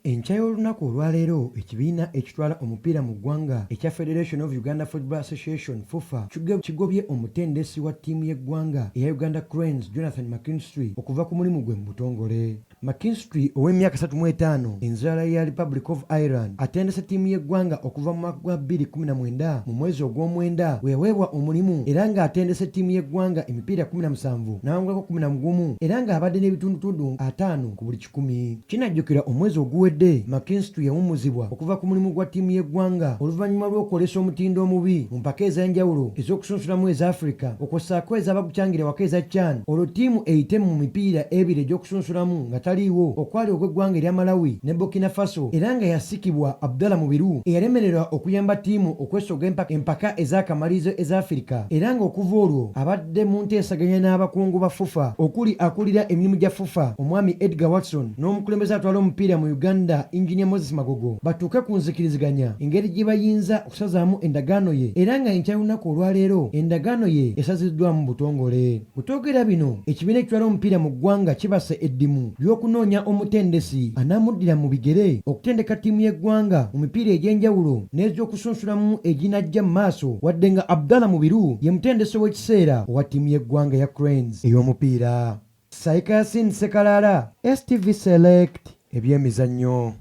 Enkya y'olunaku olwaleero ekibiina ekitwala omupiira mu ggwanga ekya Federation of Uganda Football Association FUFA kigobye omutendesi wa ttiimu y'eggwanga eya Uganda Cranes Jonathan McKinstry okuva ku mulimu gwe mu butongole. McKinstry ow'emyaka 35 enzaala ya Republic of Ireland atendese ttiimu y'eggwanga okuva mu mwaka gwa 2019 mu mwezi ogw'omwenda we yaweebwa omulimu era ng'atendese ttiimu y'eggwanga emipiira 17 n'awangulako 11 era ng'abadde n'ebitundutundu 5 ku buli 100. Kinajjukira omwezi oguwedde McKinstry yawummuzibwa okuva ku mulimu gwa ttiimu y'eggwanga oluvannyuma lw'okukolesa omutindo omubi mu mpaka ez'enjawulo ez'okusunsulamu eza Africa okwosaako ez'abakukyangire waka eza CHAN olwo ttiimu eyite mu mipiira 2 egy'okusunsulamu nga taliiwo okwali ogw'eggwanga erya Malawi ne Burkina Faso era nga yasikibwa Abdallah Mubiru eyalemererwa okuyamba ttiimu okwesoga empaka ez'akamalirizo eza Africa era ng'okuva olwo abadde mu nteesaganya n'abakungu ba FUFA okuli akulira emirimu gya FUFA omwami Edgar Watson n'omukulembeze atwala omupiira mu Uganda Engineer Moses Magogo batuuke ku nzikiriziganya engeri gye bayinza okusazaamu endagaano ye era nga enkya y'olunaku olwaleero endagaano ye esaziddwamu mu butongole. Butogera bino ekibiina ekitwala omupiira mu ggwanga kibase eddimu ly'okunoonya omutendesi anaamuddira mu bigere okutendeka ttiimu y'eggwanga mu mipiira egy'enjawulo n'egy'okusunsulamu eginajja mu maaso wadde nga Abdallah Mubiru ye mutendesi w'ekiseera owa ttiimu y'eggwanga ya Cranes ey'omupiira. Saika Yasin Sekalala, STV Select ebyemizannyo.